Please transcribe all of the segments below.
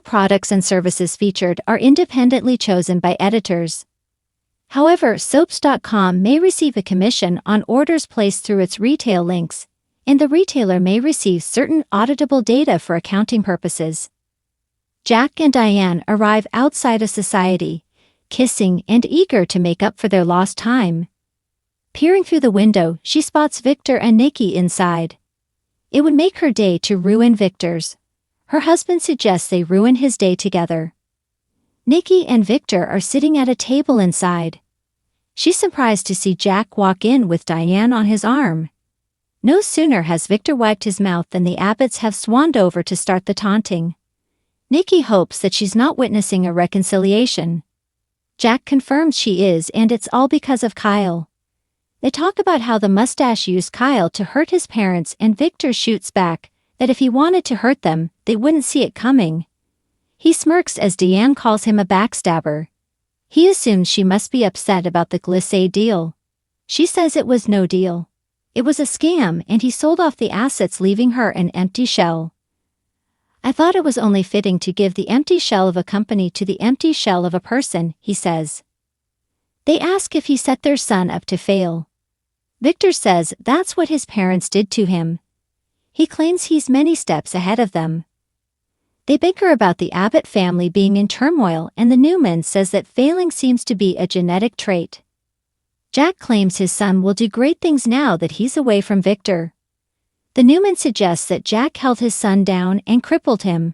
products and services featured are independently chosen by editors. However, soaps.com may receive a commission on orders placed through its retail links, and the retailer may receive certain auditable data for accounting purposes. Jack and Diane arrive outside of society, kissing and eager to make up for their lost time. Peering through the window, she spots Victor and Nikki inside. It would make her day to ruin Victor's. Her husband suggests they ruin his day together. Nikki and Victor are sitting at a table inside. She's surprised to see Jack walk in with Diane on his arm. No sooner has Victor wiped his mouth than the Abbotts have swanned over to start the taunting. Nikki hopes that she's not witnessing a reconciliation. Jack confirms she is, and it's all because of Kyle. They talk about how the mustache used Kyle to hurt his parents, and Victor shoots back that if he wanted to hurt them, they wouldn't see it coming. He smirks as Diane calls him a backstabber. He assumes she must be upset about the Glissade deal. She says it was no deal. It was a scam, and he sold off the assets, leaving her an empty shell. I thought it was only fitting to give the empty shell of a company to the empty shell of a person, he says. They ask if he set their son up to fail. Victor says that's what his parents did to him. He claims he's many steps ahead of them. They bicker about the Abbott family being in turmoil, and the Newman says that failing seems to be a genetic trait. Jack claims his son will do great things now that he's away from Victor. The Newman suggests that Jack held his son down and crippled him.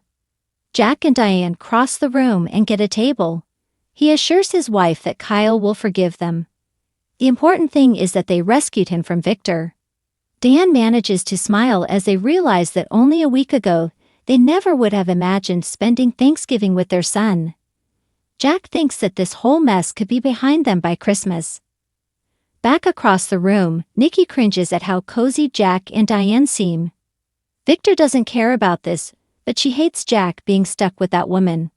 Jack and Diane cross the room and get a table. He assures his wife that Kyle will forgive them. The important thing is that they rescued him from Victor. Diane manages to smile as they realize that only a week ago, they never would have imagined spending Thanksgiving with their son. Jack thinks that this whole mess could be behind them by Christmas. Back across the room, Nikki cringes at how cozy Jack and Diane seem. Victor doesn't care about this, but she hates Jack being stuck with that woman.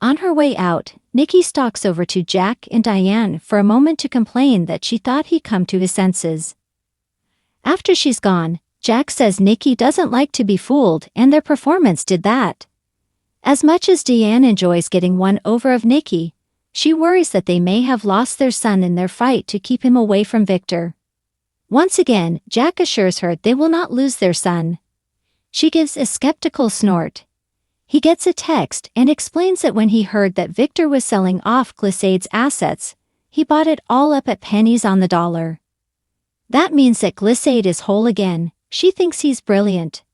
On her way out, Nikki stalks over to Jack and Diane for a moment to complain that she thought he'd come to his senses. After she's gone, Jack says Nikki doesn't like to be fooled, and their performance did that. As much as Diane enjoys getting one over of Nikki, she worries that they may have lost their son in their fight to keep him away from Victor. Once again, Jack assures her they will not lose their son. She gives a skeptical snort. He gets a text and explains that when he heard that Victor was selling off Glissade's assets, he bought it all up at pennies on the dollar. That means that Glissade is whole again. She thinks he's brilliant.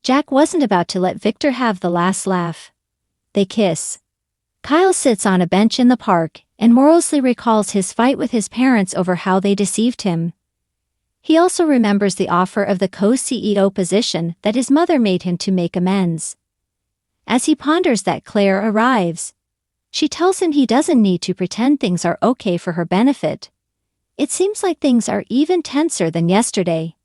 Jack wasn't about to let Victor have the last laugh. They kiss. Kyle sits on a bench in the park and morosely recalls his fight with his parents over how they deceived him. He also remembers the offer of the co-CEO position that his mother made him to make amends. As he ponders that, Claire arrives. She tells him he doesn't need to pretend things are okay for her benefit. It seems like things are even tenser than yesterday.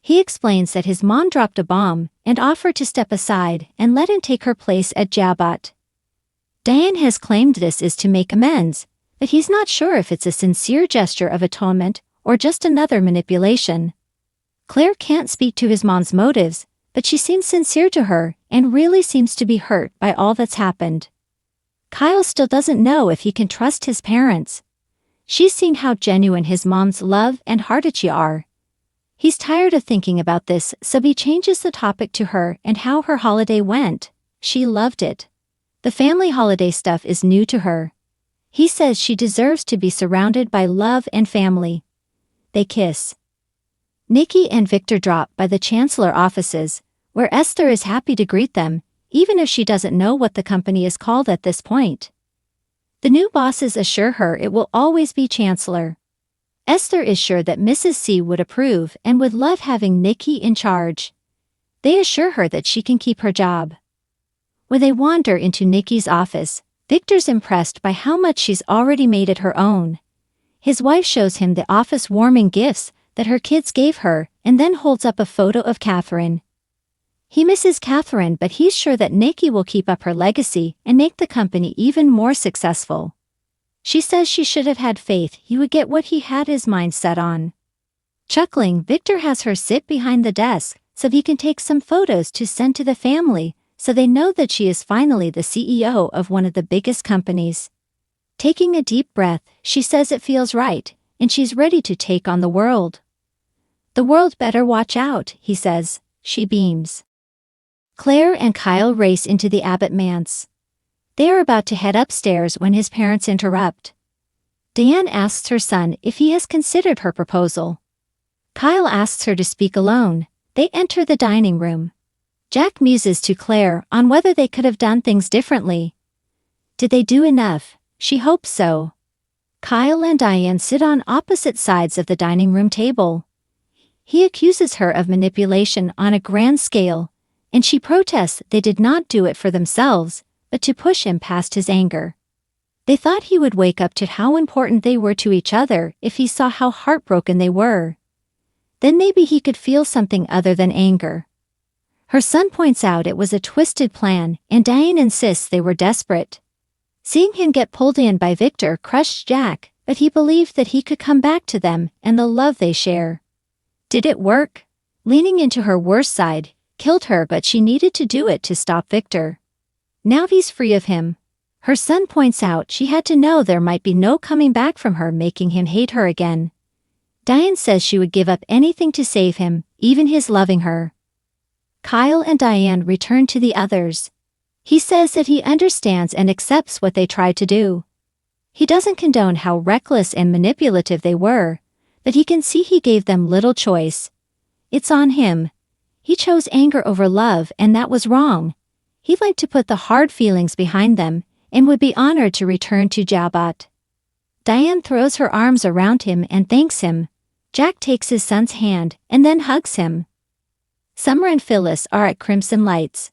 He explains that his mom dropped a bomb and offered to step aside and let him take her place at Jabot. Diane has claimed this is to make amends, but he's not sure if it's a sincere gesture of atonement or just another manipulation. Claire can't speak to his mom's motives, but she seems sincere to her and really seems to be hurt by all that's happened. Kyle still doesn't know if he can trust his parents. She's seen how genuine his mom's love and heartache are. He's tired of thinking about this, so he changes the topic to her and how her holiday went. She loved it. The family holiday stuff is new to her. He says she deserves to be surrounded by love and family. They kiss. Nikki and Victor drop by the Chancellor offices, where Esther is happy to greet them, even if she doesn't know what the company is called at this point. The new bosses assure her it will always be Chancellor. Esther is sure that Mrs. C would approve and would love having Nikki in charge. They assure her that she can keep her job. When they wander into Nikki's office, Victor's impressed by how much she's already made it her own. His wife shows him the office-warming gifts that her kids gave her and then holds up a photo of Catherine. He misses Catherine, but he's sure that Nikki will keep up her legacy and make the company even more successful. She says she should have had faith he would get what he had his mind set on. Chuckling, Victor has her sit behind the desk so he can take some photos to send to the family, so they know that she is finally the CEO of one of the biggest companies. Taking a deep breath, she says it feels right, and she's ready to take on the world. The world better watch out, he says. She beams. Claire and Kyle race into the Abbott manse. They are about to head upstairs when his parents interrupt. Diane asks her son if he has considered her proposal. Kyle asks her to speak alone. They enter the dining room. Jack muses to Claire on whether they could have done things differently. Did they do enough? She hopes so. Kyle and Diane sit on opposite sides of the dining room table. He accuses her of manipulation on a grand scale, and she protests they did not do it for themselves, but to push him past his anger. They thought he would wake up to how important they were to each other if he saw how heartbroken they were. Then maybe he could feel something other than anger. Her son points out it was a twisted plan, and Diane insists they were desperate. Seeing him get pulled in by Victor crushed Jack, but he believed that he could come back to them and the love they share. Did it work? Leaning into her worst side killed her, but she needed to do it to stop Victor. Now he's free of him. Her son points out she had to know there might be no coming back from her making him hate her again. Diane says she would give up anything to save him, even his loving her. Kyle and Diane return to the others. He says that he understands and accepts what they tried to do. He doesn't condone how reckless and manipulative they were, but he can see he gave them little choice. It's on him. He chose anger over love, and that was wrong. He'd like to put the hard feelings behind them, and would be honored to return to Jabot. Diane throws her arms around him and thanks him. Jack takes his son's hand and then hugs him. Summer and Phyllis are at Crimson Lights.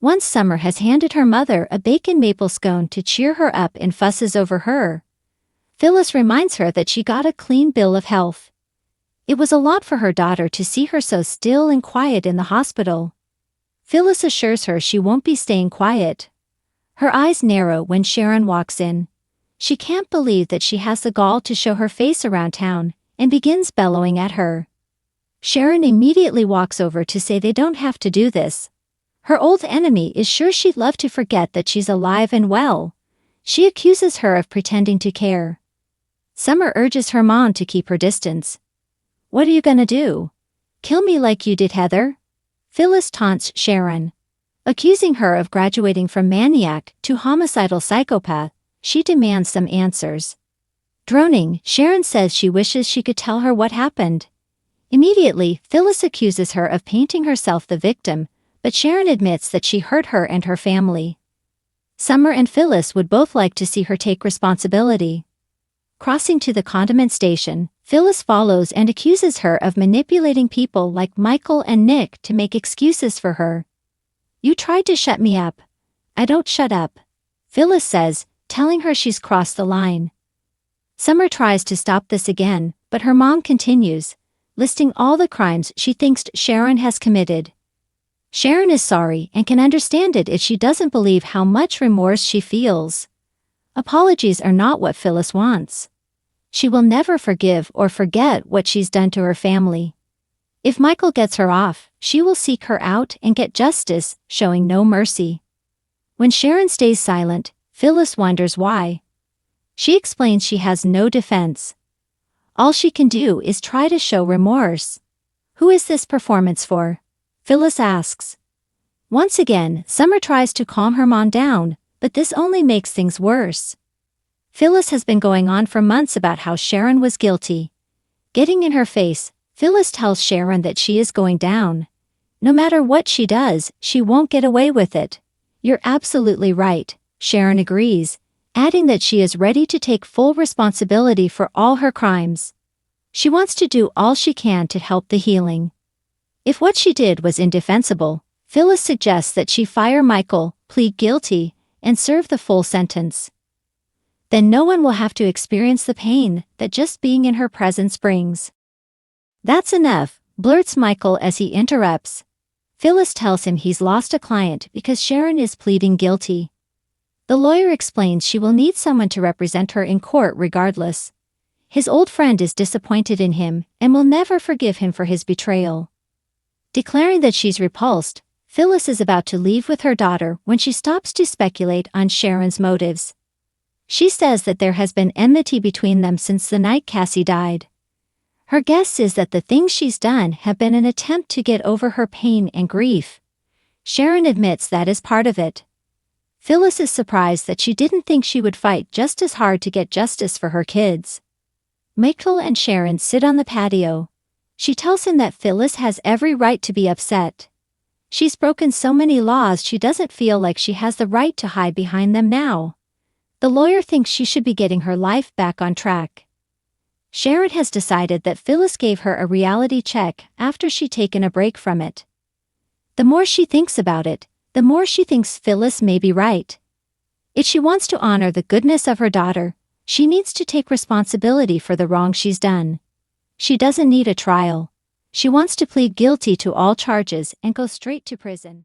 Once Summer has handed her mother a bacon maple scone to cheer her up and fusses over her. Phyllis reminds her that she got a clean bill of health. It was a lot for her daughter to see her so still and quiet in the hospital. Phyllis assures her she won't be staying quiet. Her eyes narrow when Sharon walks in. She can't believe that she has the gall to show her face around town, and begins bellowing at her. Sharon immediately walks over to say they don't have to do this. Her old enemy is sure she'd love to forget that she's alive and well. She accuses her of pretending to care. Summer urges her mom to keep her distance. What are you gonna do? Kill me like you did Heather? Phyllis taunts Sharon. Accusing her of graduating from maniac to homicidal psychopath, she demands some answers. Droning, Sharon says she wishes she could tell her what happened. Immediately, Phyllis accuses her of painting herself the victim, but Sharon admits that she hurt her and her family. Summer and Phyllis would both like to see her take responsibility. Crossing to the condiment station, Phyllis follows and accuses her of manipulating people like Michael and Nick to make excuses for her. You tried to shut me up. I don't shut up, Phyllis says, telling her she's crossed the line. Summer tries to stop this again, but her mom continues, listing all the crimes she thinks Sharon has committed. Sharon is sorry and can understand it if she doesn't believe how much remorse she feels. Apologies are not what Phyllis wants. She will never forgive or forget what she's done to her family. If Michael gets her off, she will seek her out and get justice, showing no mercy. When Sharon stays silent, Phyllis wonders why. She explains she has no defense. All she can do is try to show remorse. Who is this performance for? Phyllis asks. Once again, Summer tries to calm her mom down, but this only makes things worse. Phyllis has been going on for months about how Sharon was guilty. Getting in her face, Phyllis tells Sharon that she is going down. No matter what she does, she won't get away with it. You're absolutely right, Sharon agrees, adding that she is ready to take full responsibility for all her crimes. She wants to do all she can to help the healing. If what she did was indefensible, Phyllis suggests that she fire Michael, plead guilty, and serve the full sentence. Then no one will have to experience the pain that just being in her presence brings. That's enough, blurts Michael as he interrupts. Phyllis tells him he's lost a client because Sharon is pleading guilty. The lawyer explains she will need someone to represent her in court regardless. His old friend is disappointed in him and will never forgive him for his betrayal. Declaring that she's repulsed, Phyllis is about to leave with her daughter when she stops to speculate on Sharon's motives. She says that there has been enmity between them since the night Cassie died. Her guess is that the things she's done have been an attempt to get over her pain and grief. Sharon admits that is part of it. Phyllis is surprised that she didn't think she would fight just as hard to get justice for her kids. Michael and Sharon sit on the patio. She tells him that Phyllis has every right to be upset. She's broken so many laws she doesn't feel like she has the right to hide behind them now. The lawyer thinks she should be getting her life back on track. Sharon has decided that Phyllis gave her a reality check after she'd taken a break from it. The more she thinks about it, the more she thinks Phyllis may be right. If she wants to honor the goodness of her daughter, she needs to take responsibility for the wrong she's done. She doesn't need a trial. She wants to plead guilty to all charges and go straight to prison.